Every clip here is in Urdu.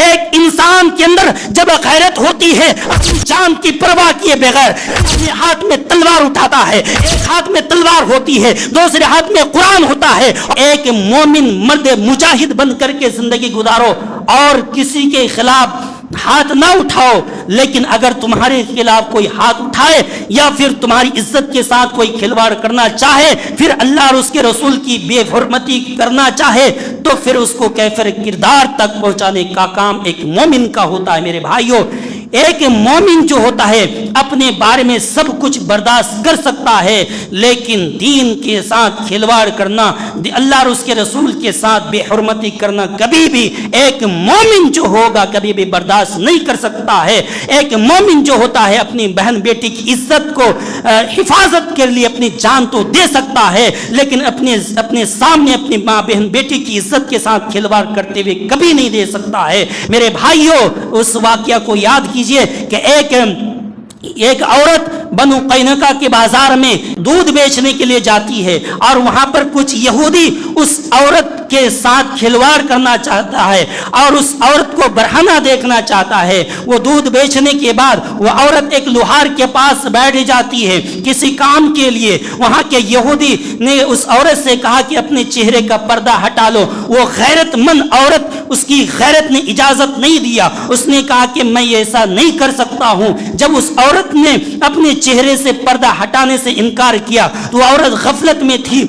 ایک انسان کے اندر جب غیرت ہوتی ہے اپنی جان کی پرواہ کیے بغیر اپنے ہاتھ میں تلوار اٹھاتا ہے. ایک ہاتھ میں تلوار ہوتی ہے, دوسرے ہاتھ میں قرآن ہوتا ہے. ایک مومن مرد مجاہد بن کر کے زندگی گزارو اور کسی کے خلاف ہاتھ نہ اٹھاؤ. لیکن اگر تمہارے خلاف کوئی ہاتھ اٹھائے یا پھر تمہاری عزت کے ساتھ کوئی کھلواڑ کرنا چاہے, پھر اللہ اور اس کے رسول کی بے حرمتی کرنا چاہے, تو پھر اس کو کیفر کردار تک پہنچانے کا کام ایک مومن کا ہوتا ہے. میرے بھائیوں, ایک مومن جو ہوتا ہے اپنے بارے میں سب کچھ برداشت کر سکتا ہے, لیکن دین کے ساتھ کھلواڑ کرنا, اللہ اور اس کے رسول کے ساتھ بے حرمتی کرنا کبھی بھی ایک مومن جو ہوگا کبھی بھی برداشت نہیں کر سکتا ہے. ایک مومن جو ہوتا ہے اپنی بہن بیٹی کی عزت کو حفاظت کے لیے اپنی جان تو دے سکتا ہے, لیکن اپنے سامنے اپنی ماں بہن بیٹی کی عزت کے ساتھ کھلواڑ کرتے ہوئے کبھی نہیں دے سکتا ہے. میرے بھائیوں, اس واقعہ کو یاد کیجئے کہ ایک عورت بنو قینقاع کے بازار میں دودھ بیچنے کے لیے جاتی ہے اور وہاں پر کچھ یہودی اس عورت کے ساتھ کھلواڑ کرنا چاہتا ہے اور اس عورت کو برہنہ دیکھنا چاہتا ہے. وہ دودھ بیچنے کے بعد وہ عورت ایک لوہار کے پاس بیٹھ جاتی ہے کسی کام کے لیے. وہاں کے یہودی نے اس عورت سے کہا کہ اپنے چہرے کا پردہ ہٹا لو. وہ غیرت مند عورت, اس کی غیرت نے اجازت نہیں دیا. اس نے کہا کہ میں ایسا نہیں کر سکتا ہوں. جب اس عورت نے اپنے چہرے سے پردہ ہٹانے سے انکار کیا تو عورت غفلت میں تھی.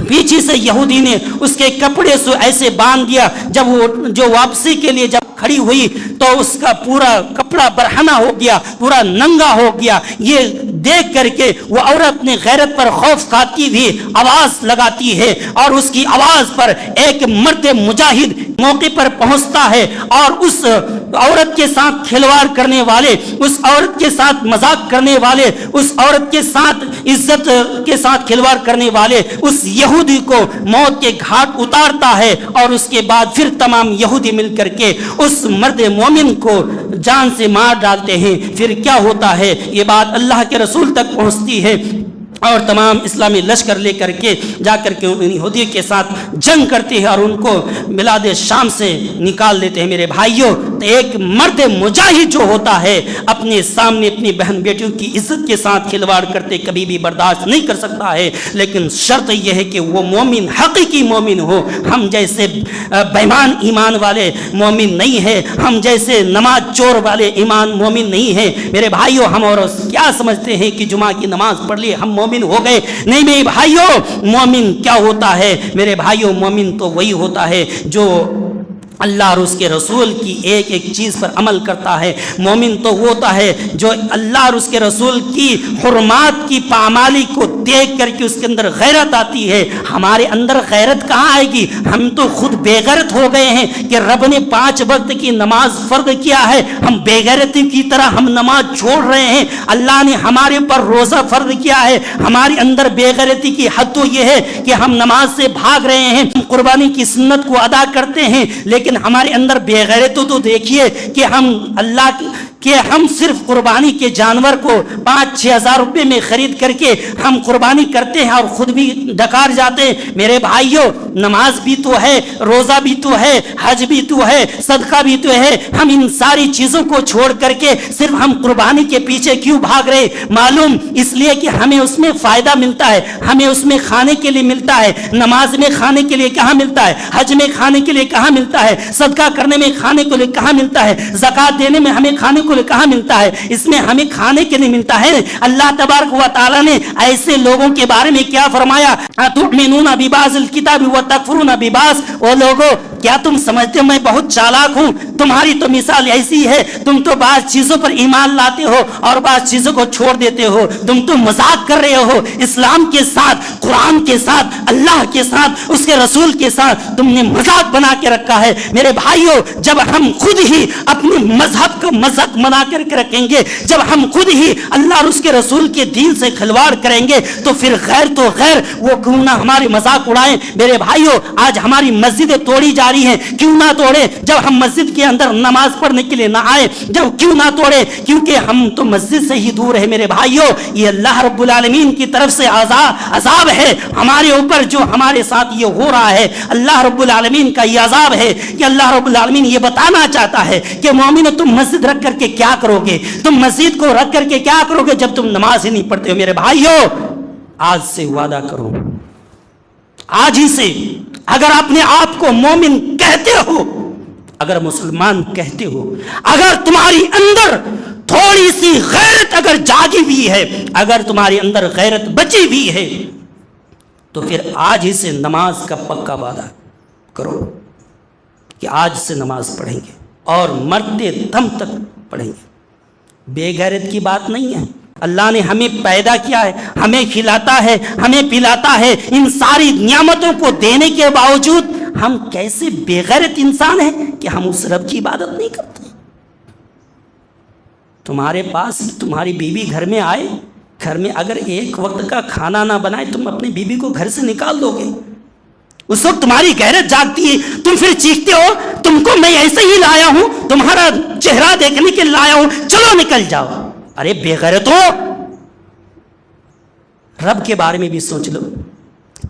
پیچھے سے یہودی نے اس کے کپڑے سے ایسے باندھ دیا, جب وہ جو واپسی کے لیے جب کھڑی ہوئی تو اس کا پورا کپڑا برہنہ ہو گیا, پورا ننگا ہو گیا. یہ دیکھ کر کے وہ عورت اپنے غیرت پر خوف کھاتی ہوئی آواز لگاتی ہے اور اس کی آواز پر ایک مرد مجاہد موقع پر پہنچتا ہے اور اس عورت کے ساتھ کھلواڑ کرنے والے, اس عورت کے ساتھ مذاق کرنے والے, اس عورت کے ساتھ عزت کے ساتھ کھلواڑ کرنے والے اس یہودی کو موت کے گھاٹ اتارتا ہے. اور اس کے بعد پھر تمام یہودی مل کر کے اس مرد مومن کو جان سے مار ڈالتے ہیں. پھر کیا ہوتا ہے, یہ بات اللہ کے رسول تک پہنچتی ہے اور تمام اسلامی لشکر لے کر کے جا کر کے ان یہودیوں کے ساتھ جنگ کرتے ہیں اور ان کو بلاد شام سے نکال دیتے ہیں. میرے بھائیوں, ایک مرد مجاہد جو ہوتا ہے اپنے سامنے اپنی بہن بیٹیوں کی عزت کے ساتھ کھلواڑ کرتے کبھی بھی برداشت نہیں کر سکتا ہے, لیکن شرط یہ ہے کہ وہ مومن حقیقی مومن ہو. ہم جیسے بےمان ایمان والے مومن نہیں ہیں, ہم جیسے نماز چور والے ایمان مومن نہیں ہیں. میرے بھائیوں, ہم اور کیا سمجھتے ہیں کہ جمعہ کی نماز پڑھ لی ہم مومن ہو گئے؟ نہیں میرے بھائیوں, مومن کیا ہوتا ہے؟ میرے بھائیوں, مومن تو وہی ہوتا ہے جو اللہ اور اس کے رسول کی ایک ایک چیز پر عمل کرتا ہے. مومن تو وہ ہوتا ہے جو اللہ اور اس کے رسول کی حرمات کی پامالی کو دیکھ کر کے اس کے اندر غیرت آتی ہے. ہمارے اندر غیرت کہاں آئے گی؟ ہم تو خود بے غیرت ہو گئے ہیں کہ رب نے 5 وقت کی نماز فرض کیا ہے, ہم بے غیرتی کی طرح ہم نماز چھوڑ رہے ہیں. اللہ نے ہمارے پر روزہ فرض کیا ہے, ہمارے اندر بے غیرتی کی حد تو یہ ہے کہ ہم نماز سے بھاگ رہے ہیں. قربانی کی سنت کو ادا کرتے ہیں, لیکن ہمارے اندر بے غیرتی تو دیکھیے کہ ہم اللہ کہ ہم صرف قربانی کے جانور کو 5-6 ہزار روپے میں خرید کر کے ہم قربانی کرتے ہیں اور خود بھی ڈکار جاتے ہیں. میرے بھائیوں, نماز بھی تو ہے, روزہ بھی تو ہے, حج بھی تو ہے, صدقہ بھی تو ہے. ہم ان ساری چیزوں کو چھوڑ کر کے صرف ہم قربانی کے پیچھے کیوں بھاگ رہے؟ معلوم اس لیے کہ ہمیں اس میں فائدہ ملتا ہے, ہمیں اس میں کھانے کے لیے ملتا ہے. نماز میں کھانے کے لیے کہاں ملتا ہے؟ حج میں کھانے کے لیے کہاں ملتا ہے؟ صدقہ کرنے میں کھانے کے لیے کہاں ملتا ہے؟ زکوٰۃ دینے میں ہمیں کھانے کہاں ملتا ہے؟ اس میں ہمیں کھانے کے لیے ملتا ہے. اللہ تبارک و تعالی نے ایسے لوگوں کے بارے میں کیا فرمایا؟ تؤمنون ببعض الکتاب وتکفرون ببعض. او لوگوں, کیا تم سمجھتے ہو میں بہت چالاک ہوں؟ تمہاری تو مثال ایسی ہے, تم تو بعض چیزوں پر ایمان لاتے ہو اور بعض چیزوں کو چھوڑ دیتے ہو. تم تو مذاق کر رہے ہو اسلام کے ساتھ, قرآن کے ساتھ, اللہ کے ساتھ, اس کے رسول کے ساتھ تم نے مذاق بنا کے رکھا ہے. میرے بھائیوں, جب ہم خود ہی اپنے مذہب کو مذاق بنا کر کے رکھیں گے, جب ہم خود ہی اللہ اور اس کے رسول کے دین سے کھلواڑ کریں گے, تو پھر غیر تو غیر وہ کیوں نہ ہماری مذاق اڑائیں. میرے بھائیوں, آج ہماری مسجدیں توڑی جا رہی ہیں کیوں نہ توڑے؟ جب ہم مسجد کے اندر نماز پڑھنے کے لیے نہ آئے جب کیوں نہ توڑے؟ کیونکہ ہم تو مسجد سے ہی دور ہے میرے بھائیوں. یہ اللہ رب العالمین کی طرف سے عذاب ہے ہمارے اوپر جو ہمارے ساتھ یہ ہو رہا ہے. اللہ رب العالمین کا یہ عذاب ہے کہ اللہ رب العالمین یہ بتانا چاہتا ہے کہ مومنو تم مسجد رکھ کر کے کیا کرو گے؟ تم مسجد کو رکھ کر کے کیا کرو گے جب تم نماز ہی نہیں پڑھتے ہو؟ میرے بھائیوں آج سے وعدہ کرو, آج ہی سے اگر اپنے آپ کو مومن کہتے ہو, اگر مسلمان کہتے ہو, اگر تمہاری اندر تھوڑی سی غیرت اگر جاگی ہوئی ہے, اگر تمہارے اندر غیرت بچی ہوئی ہے, تو پھر آج ہی سے نماز کا پکا وعدہ کرو کہ آج سے نماز پڑھیں گے اور مرتے دم تک پڑھیں گے. بے غیرت کی بات نہیں ہے. اللہ نے ہمیں پیدا کیا ہے, ہمیں کھلاتا ہے, ہمیں پلاتا ہے, ان ساری نعمتوں کو دینے کے باوجود ہم کیسے بے غیرت انسان ہیں کہ ہم اس رب کی عبادت نہیں کرتے. تمہارے پاس تمہاری بیوی گھر میں آئے, گھر میں اگر ایک وقت کا کھانا نہ بنائے, تم اپنی بیوی کو گھر سے نکال دو گے. اس وقت تمہاری غیرت جاگتی ہے, تم پھر چیختے ہو تم کو میں ایسے ہی لایا ہوں, تمہارا چہرہ دیکھنے کے لایا ہوں, چلو نکل جاؤ. ارے بے غیرتو, رب کے بارے میں بھی سوچ لو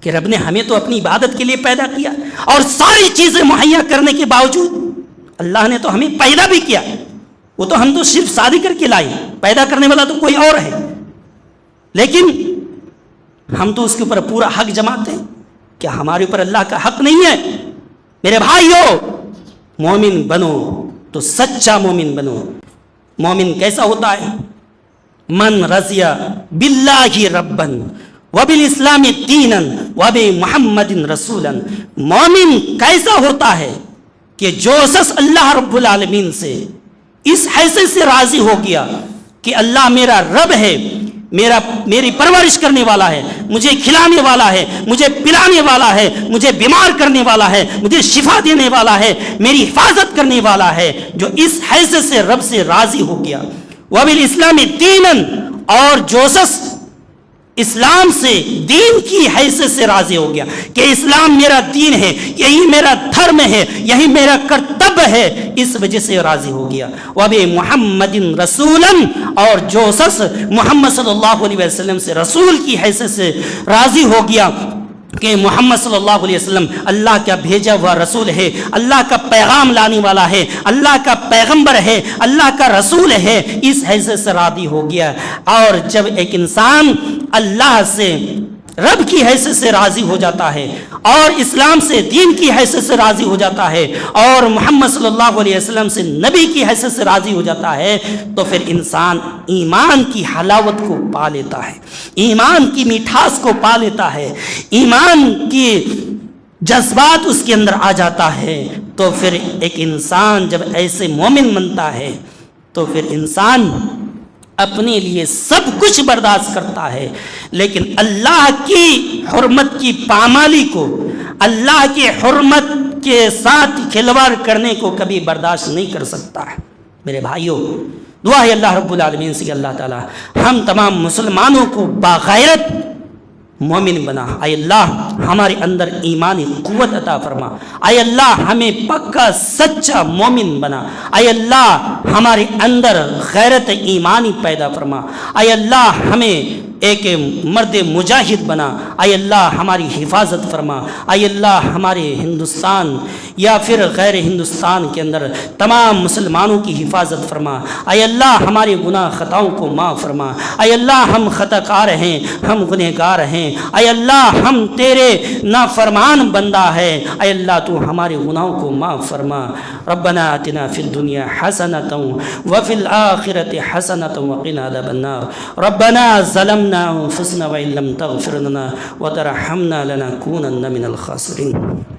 کہ رب نے ہمیں تو اپنی عبادت کے لیے پیدا کیا اور ساری چیزیں مہیا کرنے کے باوجود اللہ نے تو ہمیں پیدا بھی کیا. وہ تو ہم تو صرف شادی کر کے لائے, پیدا کرنے والا تو کوئی اور ہے, لیکن ہم تو اس کے اوپر پورا حق جماتے ہیں. کیا ہمارے اوپر اللہ کا حق نہیں ہے؟ میرے بھائیو مومن بنو تو سچا مومن بنو. مومن کیسا ہوتا ہے؟ من رضی باللہ ربا وبالاسلام دینا وبمحمد رسولا. مومن کیسا ہوتا ہے کہ جو شخص اللہ رب العالمین سے اس حیثیت سے راضی ہو گیا کہ اللہ میرا رب ہے, میری پرورش کرنے والا ہے, مجھے کھلانے والا ہے, مجھے پلانے والا ہے, مجھے بیمار کرنے والا ہے, مجھے شفا دینے والا ہے, میری حفاظت کرنے والا ہے, جو اس حیثیت سے رب سے راضی ہو گیا. وبالاسلام دینا, اور جو شخص اسلام سے دین کی حیثیت سے راضی ہو گیا کہ اسلام میرا دین ہے, یہی میرا دھرم ہے, یہی میرا کرتب ہے, اس وجہ سے راضی ہو گیا. وبمحمد رسولا, اور جو شخص محمد صلی اللہ علیہ وسلم سے رسول کی حیثیت سے راضی ہو گیا کہ محمد صلی اللہ علیہ وسلم اللہ کا بھیجا ہوا رسول ہے, اللہ کا پیغام لانے والا ہے, اللہ کا پیغمبر ہے, اللہ کا رسول ہے, اس حیثیت سے راضی ہو گیا. اور جب ایک انسان اللہ سے رب کی حیثیت سے راضی ہو جاتا ہے اور اسلام سے دین کی حیثیت سے راضی ہو جاتا ہے اور محمد صلی اللہ علیہ وسلم سے نبی کی حیثیت سے راضی ہو جاتا ہے, تو پھر انسان ایمان کی حلاوت کو پا لیتا ہے, ایمان کی میٹھاس کو پا لیتا ہے, ایمان کی جذبات اس کے اندر آ جاتا ہے. تو پھر ایک انسان جب ایسے مومن بنتا ہے تو پھر انسان اپنے لیے سب کچھ برداشت کرتا ہے, لیکن اللہ کی حرمت کی پامالی کو, اللہ کی حرمت کے ساتھ کھلواڑ کرنے کو کبھی برداشت نہیں کر سکتا ہے. میرے بھائیوں دعا ہے اللہ رب العالمین سے کہ اللہ تعالی ہم تمام مسلمانوں کو باغیرت مومن بنا. اے اللہ ہمارے اندر ایمانی قوت عطا فرما. اے اللہ ہمیں پکا سچا مومن بنا. اے اللہ ہمارے اندر غیرت ایمانی پیدا فرما. اے اللہ ہمیں ایک مرد مجاہد بنا. اے اللہ ہماری حفاظت فرما. اے اللہ ہمارے ہندوستان یا پھر غیر ہندوستان کے اندر تمام مسلمانوں کی حفاظت فرما. اے اللہ ہمارے گناہ خطاؤں کو معاف فرما. اے اللہ ہم خطا کار ہیں, ہم گنہگار ہیں. اے اللہ ہم تیرے نافرمان بندہ ہے. اے اللہ تو ہمارے گناہوں کو معاف فرما. ربنا آتنا فی الدنیا حسنۃ وفی الآخرۃ حسنۃ وقنا عذاب النار. ربنا ظلمنا انفسنا وان لم تغفر لنا وترحمنا لنكونن من الخاسرين.